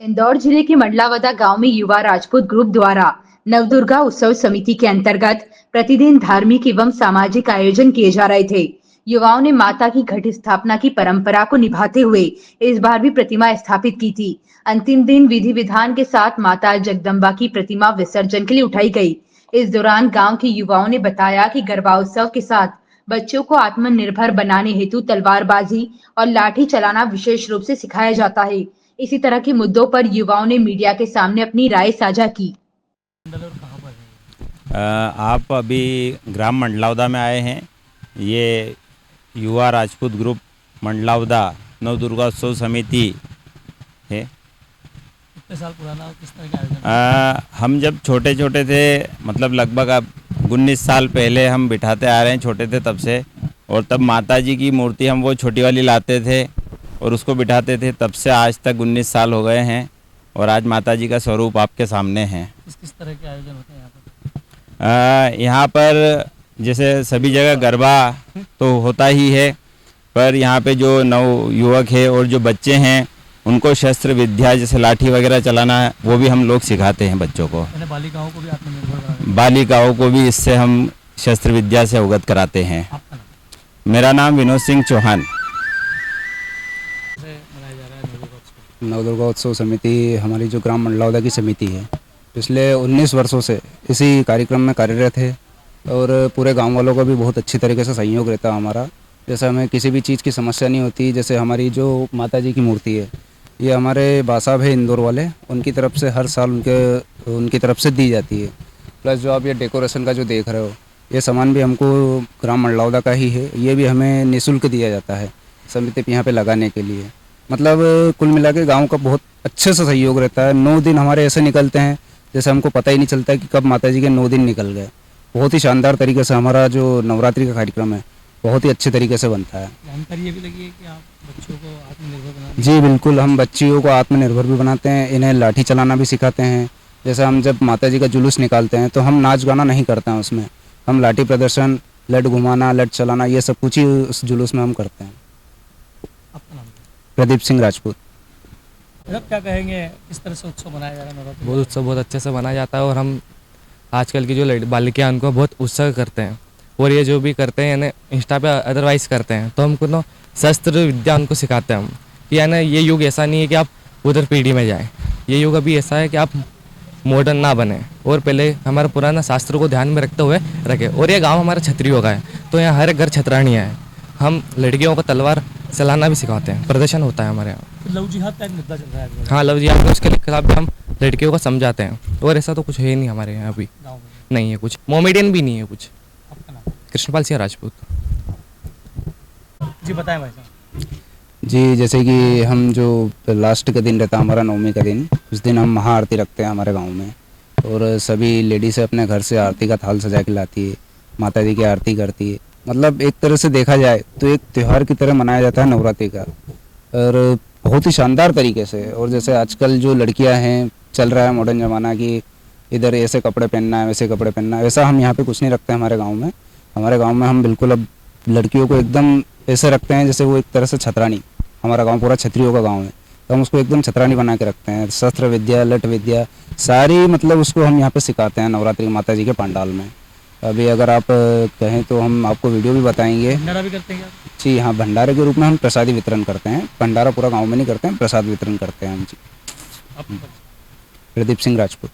इंदौर जिले के मंडलावदा गांव में युवा राजपूत ग्रुप द्वारा नवदुर्गा उत्सव समिति के अंतर्गत प्रतिदिन धार्मिक एवं सामाजिक आयोजन किए जा रहे थे। युवाओं ने माता की घट स्थापना की परंपरा को निभाते हुए इस बार भी प्रतिमा स्थापित की थी। अंतिम दिन विधि विधान के साथ माता जगदम्बा की प्रतिमा विसर्जन के लिए उठाई गई। इस दौरान गाँव के युवाओं ने बताया कि गरबा उत्सव के साथ बच्चों को आत्मनिर्भर बनाने हेतु तलवारबाजी और लाठी चलाना विशेष रूप से सिखाया जाता है। इसी तरह के मुद्दों पर युवाओं ने मीडिया के सामने अपनी राय साझा की। आप अभी ग्राम मंडलावदा में आए हैं। ये युवा राजपूत ग्रुप मंडलावदा नवदुर्गा उत्सव समिति है। कितने साल पुराना और किस तरह के आयोजन? हम जब छोटे छोटे थे, मतलब लगभग अब 19 साल पहले हम बिठाते आ रहे हैं, छोटे थे तब से। और तब माता जी की मूर्ति हम वो छोटी वाली लाते थे और उसको बिठाते थे। तब से आज तक 19 साल हो गए हैं और आज माता जी का स्वरूप आपके सामने है। किस किस तरह के आयोजन होते हैं यहाँ पर? यहाँ पर जैसे सभी जगह गरबा तो होता ही है, पर यहाँ पे जो नव युवक है और जो बच्चे हैं उनको शस्त्र विद्या जैसे लाठी वगैरह चलाना है वो भी हम लोग सिखाते हैं बच्चों को। मैंने बालिकाओं को भी आत्मनिर्भर बनाना बालिकाओं को भी इससे हम शस्त्र विद्या से अवगत कराते हैं। आपका नाम? मेरा नाम विनोद सिंह चौहान। कैसे मनाया जा रहा है नवदुर्गा उत्सव? नवदुर्गा उत्सव समिति हमारी जो ग्राम मंडलावदा की समिति है, पिछले 19 वर्षों से इसी कार्यक्रम में कार्यरत है और पूरे गांव वालों का भी बहुत अच्छी तरीके से सहयोग रहता है हमारा। जैसे हमें किसी भी चीज़ की समस्या नहीं होती। जैसे हमारी जो माता जी की मूर्ति है, ये हमारे बासाब है इंदौर वाले, उनकी तरफ से हर साल उनकी तरफ से दी जाती है। प्लस जो आप ये डेकोरेशन का जो देख रहे हो, ये सामान भी हमको ग्राम मंडलावदा का ही है। ये भी हमें निःशुल्क दिया जाता है समिति पे यहाँ पे लगाने के लिए। मतलब कुल मिला के गाँव का बहुत अच्छे से सहयोग रहता है। 9 दिन हमारे ऐसे निकलते हैं जैसे हमको पता ही नहीं चलता कि कब माता जी के 9 दिन निकल गए। बहुत ही शानदार तरीके से हमारा जो नवरात्रि का कार्यक्रम है बहुत ही अच्छे तरीके से बनता है। जानकारी ये भी लगी है कि आप बच्चों को आत्मनिर्भर बनाने? जी बिल्कुल, हम बच्चियों को आत्मनिर्भर भी बनाते हैं, इन्हें लाठी चलाना भी सिखाते हैं। जैसे हम जब माता जी का जुलूस निकालते हैं तो हम नाच गाना नहीं करते हैं उसमें, हम लाठी प्रदर्शन, लट घुमाना, लट चलाना, ये सब कुछ ही उस जुलूस में हम करते हैं। आपका नाम? प्रदीप सिंह राजपूत। आप क्या कहेंगे, किस तरह से उत्सव मनाया जा रहा है नवरात्रि? बहुत उत्सव बहुत अच्छे से मनाया जाता है और हम आजकल की जो बालिकाएं उनको बहुत उत्सव करते हैं। और ये जो भी करते हैं यानी इंस्टा पे अदरवाइज करते हैं तो हमको ना शस्त्र विद्या उनको सिखाते हैं हम कि यानी ये युग ऐसा नहीं है कि आप उधर पीढ़ी में जाएं। ये युग अभी ऐसा है कि आप मॉडर्न ना बने और पहले हमारा पुराना शास्त्रों को ध्यान में रखते हुए रखें। और ये गाँव हमारा छतरियों का है तो यहाँ हर एक घर छतरानियाँ है। हम लड़कियों को तलवार चलाना भी सिखाते हैं, प्रदर्शन होता है हमारे यहाँ। लव जिहाद का एक मुद्दा चल रहा है हाँ, लव जिहाद में उसके खिलाफ भी हम लड़कियों को समझाते हैं। और ऐसा तो कुछ है ही नहीं हमारे यहाँ अभी, गाँव में। नहीं है कुछ, मोमेडियन भी नहीं है कुछ। आपका नाम? कृष्णपाल सिंह राजपूत। जी बताएं भाई साहब। जी, जैसे कि हम जो लास्ट का दिन रहता है हमारा, नवमी का दिन, उस दिन हम महाआरती रखते हैं हमारे गांव में और सभी लेडीज़ अपने घर से आरती का थाल सजा के लाती है, माता जी की आरती करती है। मतलब एक तरह से देखा जाए तो एक त्यौहार की तरह मनाया जाता है नवरात्रि का और बहुत ही शानदार तरीके से। और जैसे आजकल जो लड़कियां हैं, चल रहा है मॉडर्न ज़माना कि इधर ऐसे कपड़े पहनना है, वैसे कपड़े पहनना है, वैसा हम यहाँ पे कुछ नहीं रखते हैं हमारे गाँव में। हमारे गाँव में हम बिल्कुल अब लड़कियों को एकदम ऐसे रखते हैं जैसे वो एक तरह से छतरानी। हमारा गांव पूरा छतरियों का गांव है तो हम उसको एकदम छतरानी बना के रखते हैं। शस्त्र विद्या, लट विद्या सारी मतलब उसको हम यहाँ पे सिखाते हैं नवरात्रि माता जी के पंडाल में। अभी अगर आप कहें तो हम आपको वीडियो भी बताएंगे। भंडारा भी करते हैं क्या? जी हाँ, भंडारे के रूप में हम प्रसादी वितरण करते हैं। भंडारा पूरा गाँव में नहीं करते हैं, प्रसाद वितरण करते हैं हम जी। आपका? प्रदीप सिंह राजपूत।